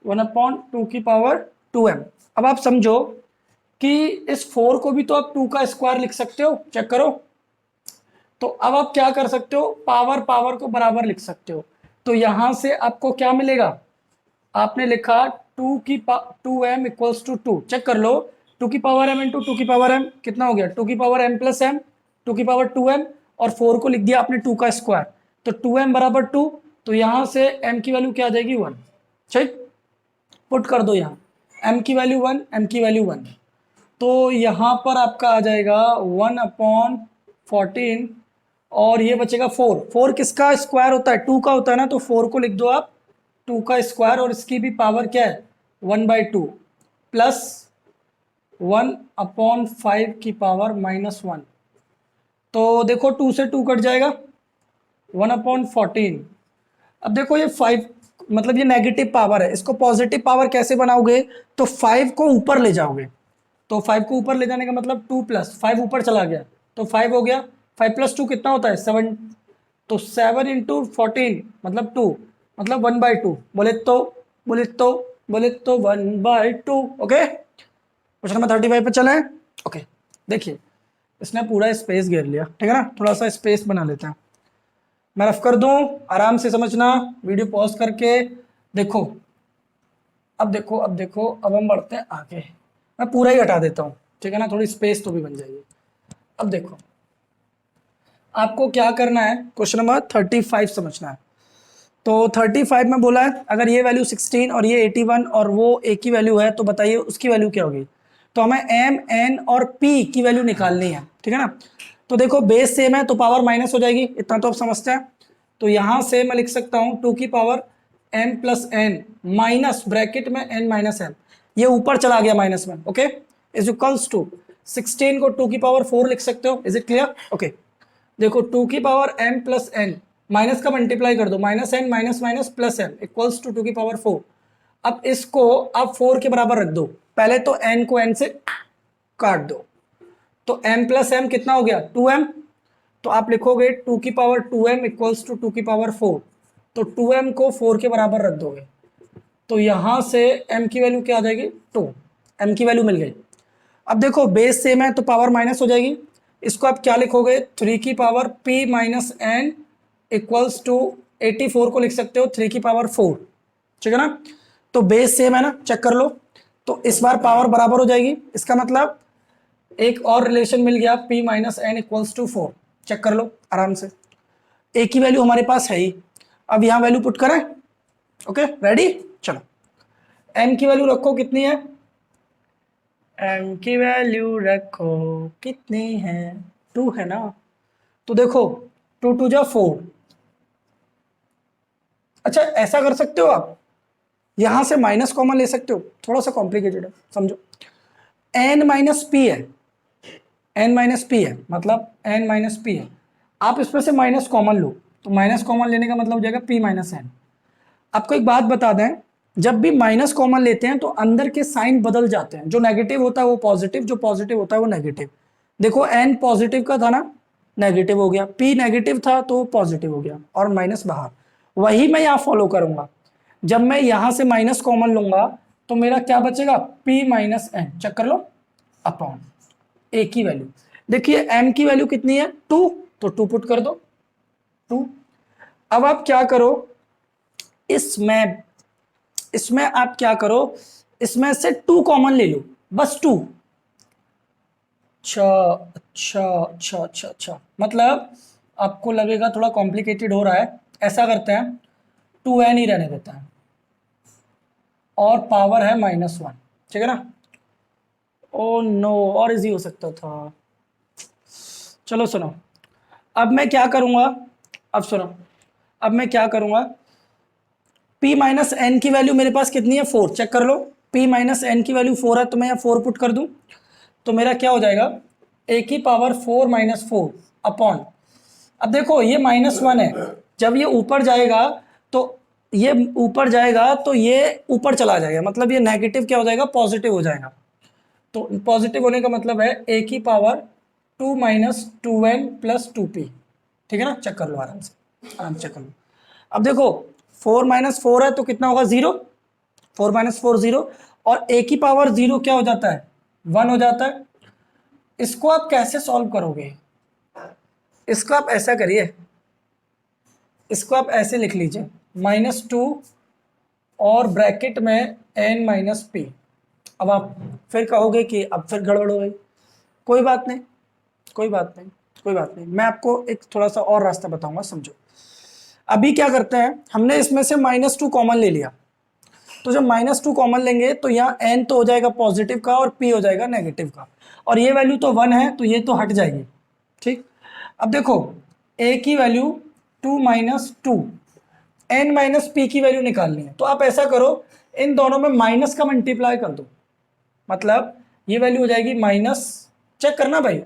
A: 1/2 की पावर 2m। अब आप समझो कि इस 4 को भी तो आप 2 का स्क्वायर लिख सकते हो, चेक करो। तो अब आप क्या कर सकते हो, पावर पावर को बराबर लिख सकते हो। तो यहां से आपको क्या मिलेगा, आपने लिखा 2m इक्वल्स टू 2, चेक कर लो। 2 की पावर m इंटू 2 की पावर m कितना हो गया, 2 की पावर m प्लस m, 2 की पावर 2m, और 4 को लिख दिया आपने 2 का स्क्वायर। तो 2m बराबर 2, तो यहां से m की वैल्यू क्या आ जाएगी 1। ठीक, पुट कर दो यहाँ m की वैल्यू 1, m की वैल्यू 1। तो यहाँ पर आपका आ जाएगा 1/14 और ये बचेगा 4। 4 किसका स्क्वायर होता है, 2 का होता है ना, तो 4 को लिख दो आप 2 का स्क्वायर और इसकी भी पावर क्या है 1/2 प्लस 1/5 की पावर -1। तो देखो 2 से 2 कट जाएगा 1/14। अब देखो ये 5 मतलब ये नेगेटिव पावर है, इसको पॉजिटिव पावर कैसे बनाओगे, तो 5 को ऊपर ले जाओगे। तो 5 को ऊपर ले जाने का मतलब 2 प्लस 5 ऊपर चला गया तो 5 हो गया, 5 प्लस 2 कितना होता है 7। तो 7 इंटू 14 मतलब 2, मतलब 1/2। बोले तो 1/2। ओके, क्वेश्चन नंबर 35 पे चले। ओके, देखिए इसने पूरा स्पेस घेर लिया, ठीक है ना, थोड़ा सा स्पेस बना लेते हैं। मैं रफ कर दूं, आराम से समझना, वीडियो पॉज करके देखो। अब हम बढ़ते हैं आगे। मैं पूरा ही हटा देता हूँ, ठीक है ना, थोड़ी स्पेस तो भी बन जाएगी। अब देखो आपको क्या करना है, क्वेश्चन नंबर 35 समझना है। तो 35 में बोला है अगर ये वैल्यू 16 और ये 81 और वो एक ही वैल्यू है तो बताइए उसकी वैल्यू क्या होगी। तो हमें m n और p की वैल्यू निकालनी है, ठीक है ना। तो देखो बेस सेम है तो पावर माइनस हो जाएगी, इतना तो आप समझते हैं। तो यहां से मैं लिख सकता हूं 2 की power m plus n minus bracket में n माइनस m, ये ऊपर चला गया माइनस में, ओके, इज इक्वल्स टू 16 को 2 की पावर 4 लिख सकते हो। Is it clear? ओके, देखो 2 की power m plus n, minus का मल्टीप्लाई कर दो, minus n minus minus plus m equals to 2 की पावर 4। अब इसको आप 4 के बराबर रख दो, पहले तो n को n से काट दो। तो m प्लस एम कितना हो गया 2m। तो आप लिखोगे 2 की पावर 2m इक्वल्स टू 2 की पावर 4। तो 2m को 4 के बराबर रख दोगे तो यहां से m की वैल्यू क्या आ जाएगी 2। m की वैल्यू मिल गई। अब देखो बेस सेम है तो पावर माइनस हो जाएगी, इसको आप क्या लिखोगे 3 की power p minus n equals to 84 को लिख सकते हो 3 की पावर 4, ठीक है ना। तो बेस सेम है ना, चेक कर लो। तो इस बार पावर बराबर हो जाएगी, इसका मतलब एक और रिलेशन मिल गया p minus n equals to 4। Check कर लो आराम से, एक ही वैल्यू हमारे पास है ही। अब यहां वैल्यू पुट करें, ओके रेडी, चलो। m की वैल्यू रखो कितनी है, m की वैल्यू रखो कितनी है 2 है ना। तो देखो 2 2 जा 4। अच्छा ऐसा कर सकते हो आप, यहां से माइनस कॉमन ले सकते हो, थोड़ा सा कॉम्प्लिकेटेड है समझो। n माइनस पी है, n माइनस पी है मतलब n माइनस पी है, आप इसमें से माइनस कॉमन लो तो माइनस कॉमन लेने का मतलब हो जाएगा p माइनस एन। आपको एक बात बता दें, जब भी माइनस कॉमन लेते हैं तो अंदर के साइन बदल जाते हैं, जो नेगेटिव होता है वो पॉजिटिव, जो पॉजिटिव होता है वो नेगेटिव। देखो n पॉजिटिव का था ना, नेगेटिव हो गया, p नेगेटिव था तो पॉजिटिव हो गया और माइनस बाहर। वही मैं यहाँ फॉलो करूंगा, जब मैं यहां से माइनस कॉमन लूंगा तो मेरा क्या बचेगा p माइनस एन, चेक कर लो, अपॉन एक ही वैल्यू। देखिए m की वैल्यू कितनी है 2, तो 2 पुट कर दो 2। अब आप क्या करो, इसमें इसमें आप क्या करो, इसमें से 2 कॉमन ले लो, बस 2। अच्छा अच्छा अच्छा अच्छा अच्छा, मतलब आपको लगेगा थोड़ा कॉम्प्लिकेटेड हो रहा है, ऐसा करते हैं 2n ही रहने देते हैं और पावर है -1, ठीक है ना। ओ नो, और इजी हो सकता था। चलो सुनो, अब मैं क्या करूंगा, अब सुनो, अब मैं क्या करूंगा, p माइनस एन की वैल्यू मेरे पास कितनी है 4, चेक कर लो। p माइनस एन की वैल्यू 4 है तो मैं यहाँ 4 पुट कर दूं तो मेरा क्या हो जाएगा, a की पावर 4 माइनस 4 अपॉन, अब देखो ये -1 है, जब ये ऊपर जाएगा तो ये ऊपर जाएगा तो ये ऊपर चला जाएगा, मतलब ये नेगेटिव क्या हो जाएगा, पॉजिटिव हो जाएगा। तो पॉजिटिव होने का मतलब है a की power 2 minus 2n plus 2p, ठीक है ना। चेक कर लो आराम से, आराम से चेक कर लो। अब देखो 4 माइनस 4 है तो कितना होगा 0, 4 माइनस 4 0, और a की पावर 0 क्या हो जाता है 1 हो जाता है। इसको आप कैसे सॉल्व करोगे, इसको आप ऐसा करिए, इसको आप ऐसे लिख लीजिए -2 और ब्रैकेट में n माइनस p। अब आप फिर कहोगे कि अब फिर गड़बड़ हो गई, कोई बात नहीं, कोई बात नहीं, कोई बात नहीं, मैं आपको एक थोड़ा सा और रास्ता बताऊंगा, समझो। अभी क्या करते हैं, हमने इसमें से -2 कॉमन ले लिया, तो जब -2 कॉमन लेंगे तो यहाँ n तो हो जाएगा पॉजिटिव का और p हो जाएगा नेगेटिव का, और ये वैल्यू तो 1 है तो ये तो हट जाएगी, ठीक। अब देखो a की value 2 minus 2, n minus p की वैल्यू निकालनी है, तो आप ऐसा करो इन दोनों में माइनस का मल्टीप्लाई कर दो, मतलब ये वैल्यू हो जाएगी माइनस, चेक करना भाई,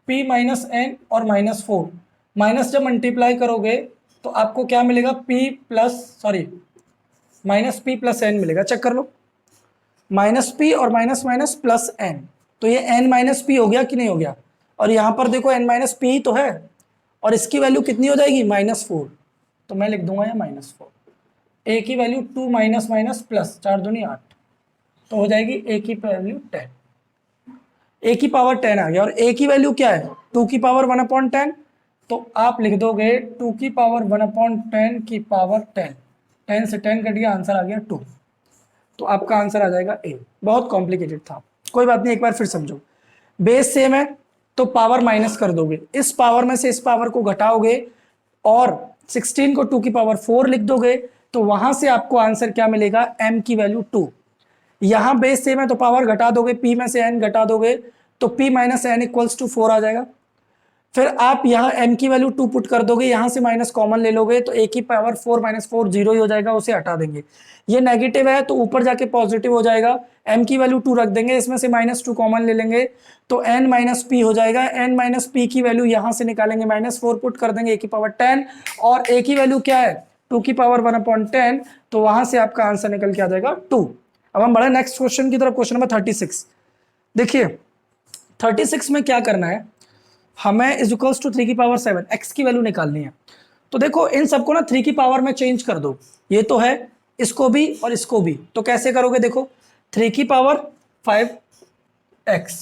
A: p माइनस एन और -4, माइनस जब मल्टीप्लाई करोगे तो आपको क्या मिलेगा, p plus sorry minus p plus n मिलेगा, चेक कर लो, माइनस पी और माइनस माइनस प्लस एन, तो ये n माइनस पी हो गया कि नहीं हो गया, और यहाँ पर देखो n माइनस पी तो है, और इसकी वैल्यू कितनी हो जाएगी -4, तो मैं लिख दूंगा यहाँ -4, a की वैल्यू 2 माइनस माइनस प्लस 4 दूनी 8, तो हो जाएगी a की वैल्यू 10, a की पावर 10 आ गया, और a की वैल्यू क्या है 2 की पावर 1/10, तो आप लिख दोगे 2 की पावर 1/10 की पावर 10, 10 से 10 कट गया, आंसर आ गया 2, तो आपका आंसर आ जाएगा ए। बहुत कॉम्प्लिकेटेड था, कोई बात नहीं, एक बार फिर समझो। बेस सेम है तो पावर माइनस कर दोगे, इस पावर में से इस पावर को घटाओगे और 16 को 2 की पावर 4 लिख दोगे, तो वहां से आपको आंसर क्या मिलेगा, m की वैल्यू 2। यहां बेस सेम है तो पावर घटा दोगे, p में से n घटा दोगे तो p minus n equals to 4 आ जाएगा। फिर आप यहाँ m की वैल्यू 2 पुट कर दोगे, यहां से माइनस कॉमन ले लोगे तो a की पावर 4 माइनस 4 जीरो ही हो जाएगा, उसे हटा देंगे। ये नेगेटिव है तो ऊपर जाके पॉजिटिव हो जाएगा, m की वैल्यू 2 रख देंगे, इसमें से -2 कॉमन ले लेंगे तो n माइनस पी हो जाएगा, n माइनस पी की वैल्यू यहां से निकालेंगे, -4 पुट कर देंगे, a की पावर 10, और a की वैल्यू क्या है 2 की पावर 1/10, तो वहां से आपका आंसर निकल के आ जाएगा 2। अब हम बढ़े नेक्स्ट क्वेश्चन की तरफ, क्वेश्चन नंबर 36। देखिए 36 में क्या करना है, हमें इज इक्वल्स टू 3 की पावर 7 x की वैल्यू निकालनी है। तो देखो इन सबको ना 3 की पावर में चेंज कर दो, ये तो है, इसको भी और इसको भी, तो कैसे करोगे, देखो 3 की पावर 5x,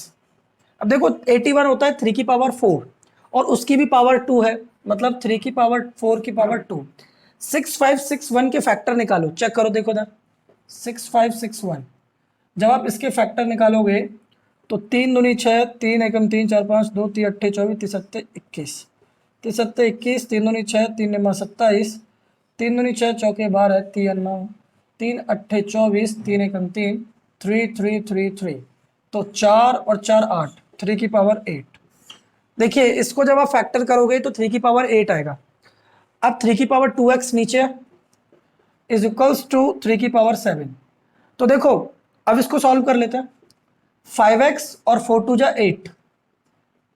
A: अब देखो 81 होता है 3 की पावर 4 और उसकी भी पावर 2 है, मतलब 3 की पावर 4 की पावर 2, 6561 के फैक्टर निकालो, चेक करो, देखो ना 6561, जब आप इसके फैक्टर निकालोगे तो 3 दूनी 6, 3 एकम 3 4 5 2 3 अट्ठे 24 3 सत्ते 21, 3 सत्ते 21, 3 दूनी 6 3 निमा 27, 3 दूनी 6 चौके 12 3 9, 3 अट्ठे 24 3 एकम 3 3 3 3 3, तो 4 और 4 8, 3 की पावर 8। देखिए इसको जब आप फैक्टर करोगे तो 3 की पावर 8 आएगा। अब 3 की पावर 2x नीचे इज इक्वल्स टू 3 की पावर 7। तो देखो अब इसको सॉल्व कर लेते हैं, 5x और 4 2 जा 8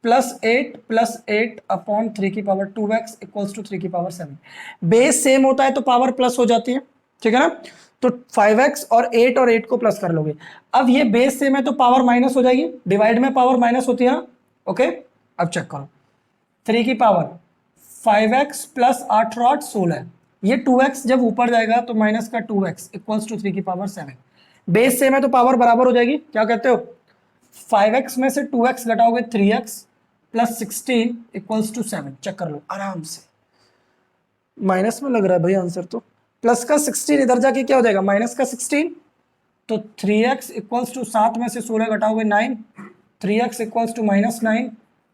A: प्लस 8 अपॉन 3 की पावर 2x इक्वल्स टू 3 की पावर 7। बेस सेम होता है तो पावर प्लस हो जाती है, ठीक है ना। तो 5x और 8 को प्लस कर लोगे। अब ये बेस सेम है तो पावर माइनस हो जाएगी, डिवाइड में पावर माइनस होती है ना, ओके। अब चेक करो 3 की पावर 5x प्लस 8 और 8 16, ये 2x जब ऊपर जाएगा तो माइनस का 2x इक्वल्स टू 3 की पावर 7। बेस सेम है तो पावर बराबर हो जाएगी, क्या कहते हो, 5x में से 2x घटाओगे 3x plus 16 equals to 7, check कर लो आराम से, माइनस में लग रहा है भाई आंसर, तो प्लस का 16 इधर जाके क्या हो जाएगा माइनस का 16, तो 3x इक्वल्स टू 7 में से 16 घटाओगे 9, 3x इक्वल्स टू -9,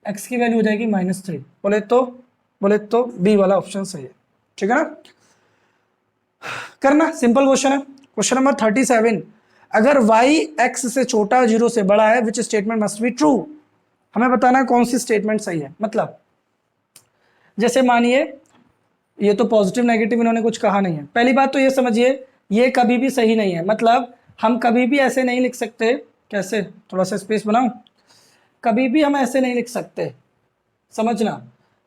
A: x की वैल्यू हो जाएगी -3, बोले तो बोले तो बी वाला ऑप्शन सही है, ठीक है ना। करना सिंपल क्वेश्चन है। क्वेश्चन नंबर 37, अगर y x से छोटा 0 से बड़ा है which statement must be true. हमें बताना है कौन सी स्टेटमेंट सही है। मतलब जैसे मानिए ये तो पॉजिटिव नेगेटिव इन्होंने कुछ कहा नहीं है। पहली बात तो ये समझिए ये कभी भी सही नहीं है। मतलब हम कभी भी ऐसे नहीं लिख सकते, कैसे, थोड़ा सा स्पेस बनाओ, कभी भी हम ऐसे नहीं लिख सकते, समझना,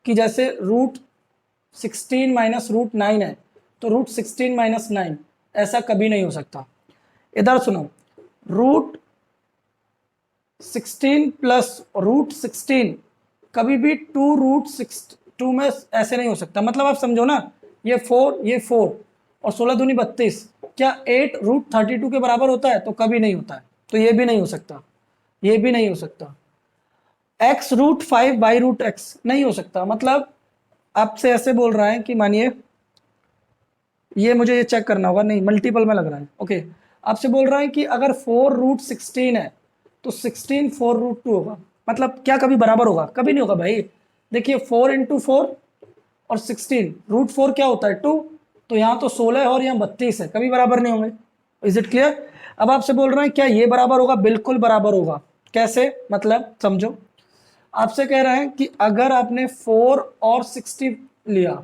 A: कि जैसे √16 माइनस √9 है तो √16 माइनस 9, ऐसा कभी नहीं हो सकता। इधर सुनो, √16 प्लस √16 कभी भी 2√2 में ऐसे नहीं हो सकता। मतलब आप समझो ना, ये 4 और 16 दूनी 32, क्या 8 √32 के बराबर होता है? तो कभी नहीं होता है। तो ये भी नहीं हो सकता, ये भी नहीं हो सकता। x √5 बाई √x नहीं हो सकता। मतलब आपसे ऐसे बोल रहा है कि मानिए ये मुझे ये चेक करना होगा, नहीं मल्टीपल में लग रहा है, ओके। आपसे बोल रहा है कि अगर 4√16 है तो 16 4√2 होगा। मतलब क्या कभी बराबर होगा? कभी नहीं होगा भाई। देखिए 4 × 4 और 16, √4 क्या होता है 2, तो यहाँ तो 16 है और यहाँ 32 है, कभी बराबर नहीं होंगे। Is it clear? अब आपसे बोल रहे हैं क्या ये बराबर होगा? बिल्कुल बराबर होगा। कैसे? मतलब समझो, आपसे कह रहे हैं कि अगर आपने 4 और 60 लिया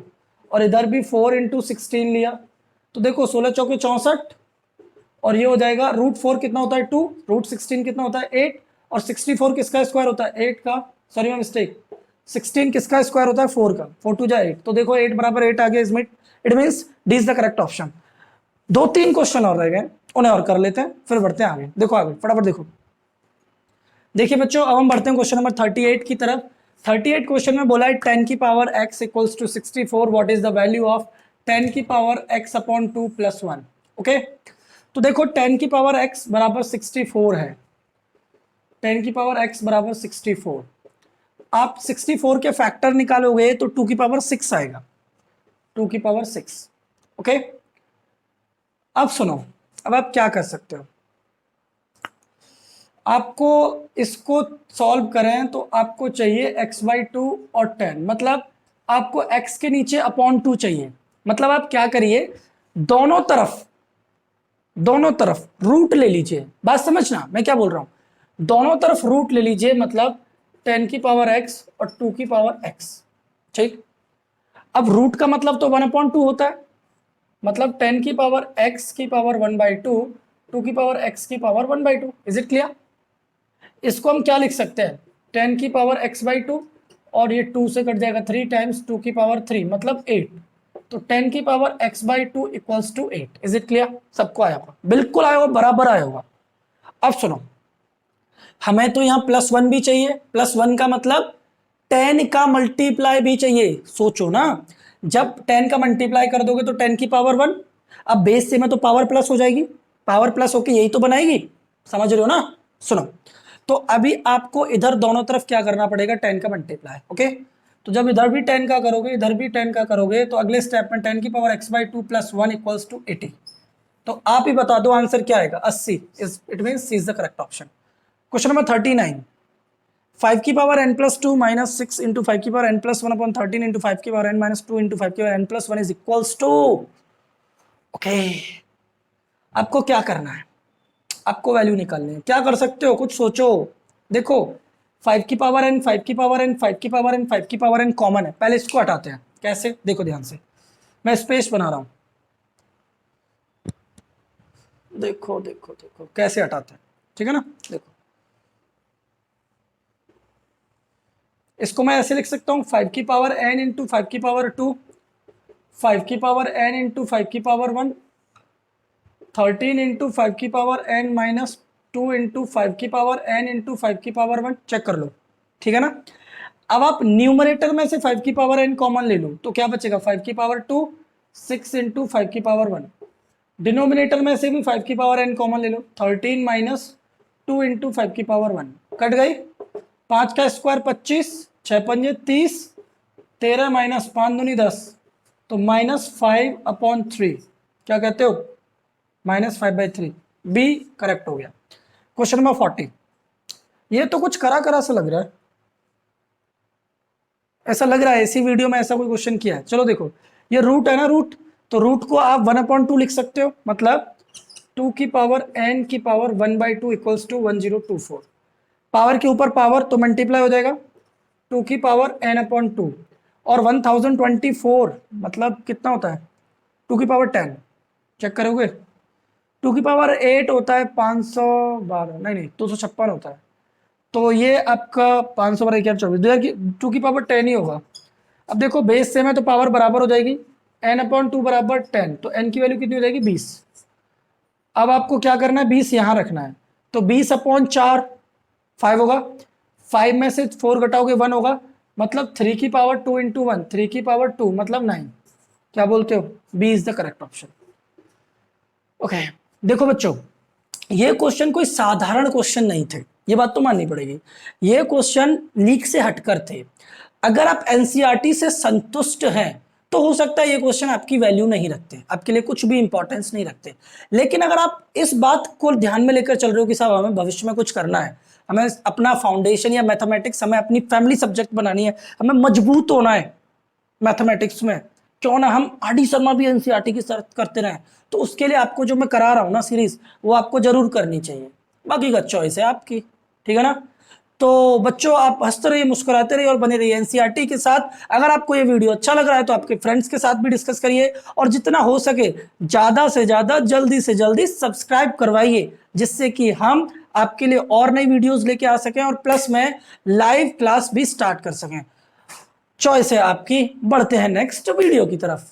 A: और इधर भी 4 × 16 लिया तो देखो 16 चौके 64 और ये हो जाएगा √4 कितना होता है 2, √16 कितना होता है 8 और 64 किसका स्क्वायर होता है 8 का, सॉरी मैं मिस्टेक, 16 किसका स्क्वायर होता है 4 का, 4 2 जा 8, तो देखो 8 बराबर 8 आ गया। इसमें it means D is the correct option. 2-3 question और रह गए, उन्हें और कर लेते हैं फिर बढ़ते हैं आगे। देखो आगे फटाफट देखो। देखिए बच्चों अब हम बढ़ते हैं क्वेश्चन नंबर 38 की तरफ। 38 क्वेश्चन में बोला है 10 की power x equals to 64, what is the value of 10 की power x upon 2 plus 1। Okay, तो देखो 10 की पावर x बराबर 64 है, 10 की पावर x बराबर 64। आप 64 के फैक्टर निकालोगे तो 2 की पावर 6 आएगा, 2 की पावर 6। ओके, अब सुनो, अब आप क्या कर सकते हो, आपको इसको सॉल्व करें तो आपको चाहिए x/2 और 10, मतलब आपको x के नीचे अपॉन 2 चाहिए। मतलब आप क्या करिए, दोनों तरफ रूट ले लीजिए। बात समझना मैं क्या बोल रहा हूं, दोनों तरफ रूट ले लीजिए। मतलब 10 की पावर x और 2 की पावर x, ठीक। अब रूट का मतलब तो 1/2 होता है, मतलब 10 की पावर x की पावर 1/2, 2 की पावर x की पावर 1/2। Is it clear? इसको हम क्या लिख सकते हैं, 10 की पावर x/2 और ये 2 से कट जाएगा 3 टाइम्स 2 की पावर 3 मतलब 8, तो 10 की power x/2 equals to 8। Is it clear? सबको आया होगा? बिल्कुल आया होगा, बराबर आया होगा। अब सुनो, हमें तो यहाँ +1 भी चाहिए, +1 का मतलब 10 का मल्टीप्लाई भी चाहिए। सोचो ना, जब 10 का मल्टीप्लाई कर दोगे तो 10 की पावर 1, अब बेस से में तो पावर प्लस हो जाएगी, पावर प्लस होके यही तो बनाएगी, समझ रहे हो ना। सुनो, तो अभी आपको इधर दोनों तरफ क्या करना पड़ेगा, 10 का मल्टीप्लाई। ओके, तो जब इधर भी 10 का करोगे इधर भी 10 का करोगे तो अगले स्टेप में 10 की पावर x/2 + 1 इक्वल्स टू 80। तो आप ही बता दो आंसर क्या आएगा, 80। It means C is the correct option. Question number 39, 5 की पावर n+2 माइनस 6 इंटू 5 की पावर n+1 अपॉन 13 इंटू 5 की पावर n-2 इंटू 5 की power n+1 is equals to. Okay, आपको क्या करना है, आपको वैल्यू निकालनी है। क्या कर सकते हो, कुछ सोचो। देखो 5 की पावर n, 5 की पावर n, 5 की पावर n, 5 की पावर n कॉमन है, पहले इसको हटाते हैं। कैसे? देखो ध्यान से, मैं स्पेस बना रहा हूं, देखो देखो देखो कैसे हटाते हैं, ठीक है ना। देखो इसको मैं ऐसे लिख सकता हूँ, 5 की पावर n इंटू 5 की पावर 2, 5 की पावर n इंटू 5 की पावर 1, 13 इंटू 5 की पावर n-2 इंटू 5 की पावर n इंटू 5 की पावर 1। चेक कर लो, ठीक है ना। अब आप न्यूमरेटर में से 5 की पावर n कॉमन ले लो तो क्या बचेगा, 5 की पावर 2, 6 इंटू 5 की पावर 1। डिनोमिनेटर में से भी 5 की पावर n कॉमन ले लो, 13 माइनस 2 इंटू 5 की पावर 1। कट गई, 5 का स्क्वायर 25, 6 पंजे 30, 13 माइनस 5 दूनी 10, तो -5/3। क्या कहते हो, -5/3। बी करेक्ट हो गया। क्वेश्चन नंबर 40, ये तो कुछ करा करा सा लग रहा है। ऐसा लग रहा है इसी वीडियो में ऐसा कोई क्वेश्चन किया है। चलो देखो, ये रूट है ना, रूट, तो रूट को आप 1/2 लिख सकते हो, मतलब 2 की पावर n की पावर 1/2 इक्वल्स टू 1024। पावर के ऊपर पावर तो मल्टीप्लाई हो जाएगा, 2 की पावर n/2, और 1024 मतलब कितना होता है, 2 की पावर 10, चेक करोगे, 2 की पावर 8 होता है 512, नहीं 256 होता है। तो ये आपका 512 क्या 24, 2 की पावर 10 ही होगा। अब देखो बेस सेम है तो पावर बराबर हो जाएगी, n/2 बराबर 10, तो n की वैल्यू कितनी हो जाएगी 20। अब आपको क्या करना है, 20 यहां रखना है, तो 20/4 5 होगा, 5 में से 4 घटाओगे 1 होगा, मतलब 3 की पावर 2 इंटू 1, 3 की पावर 2 मतलब 9। क्या बोलते हो, B is the correct option. Okay, देखो बच्चों, ये क्वेश्चन कोई साधारण क्वेश्चन नहीं थे, ये बात तो माननी पड़ेगी। ये क्वेश्चन लीक से हटकर थे। अगर आप एनसीईआरटी से संतुष्ट हैं तो हो सकता है ये क्वेश्चन आपकी वैल्यू नहीं रखते, आपके लिए कुछ भी इंपॉर्टेंस नहीं रखते। लेकिन अगर आप इस बात को ध्यान में लेकर चल रहे हो कि साहब हमें भविष्य में कुछ करना है, हमें अपना फाउंडेशन या मैथमेटिक्स, हमें अपनी फैमिली सब्जेक्ट बनानी है, हमें मजबूत होना है मैथमेटिक्स में, क्यों ना हम आरडी शर्मा भी एनसीईआरटी की सर्च करते रहें, तो उसके लिए आपको जो मैं करा रहा हूं ना सीरीज, वो आपको जरूर करनी चाहिए। बाकी का चॉइस है आपकी, ठीक है ना। तो बच्चों आप हंसते रहिए, मुस्कुराते रहिए और बने रहिए एनसीईआरटी के साथ। अगर आपको ये वीडियो अच्छा लग रहा है तो आपके फ्रेंड्स के साथ भी डिस्कस करिए, और जितना हो सके ज्यादा से ज्यादा जल्दी से जल्दी सब्सक्राइब करवाइए, जिससे कि हम आपके लिए और नई वीडियोस लेके आ सकें, और प्लस में लाइव क्लास भी स्टार्ट कर सकें। चॉइस है आपकी, बढ़ते हैं नेक्स्ट वीडियो की तरफ।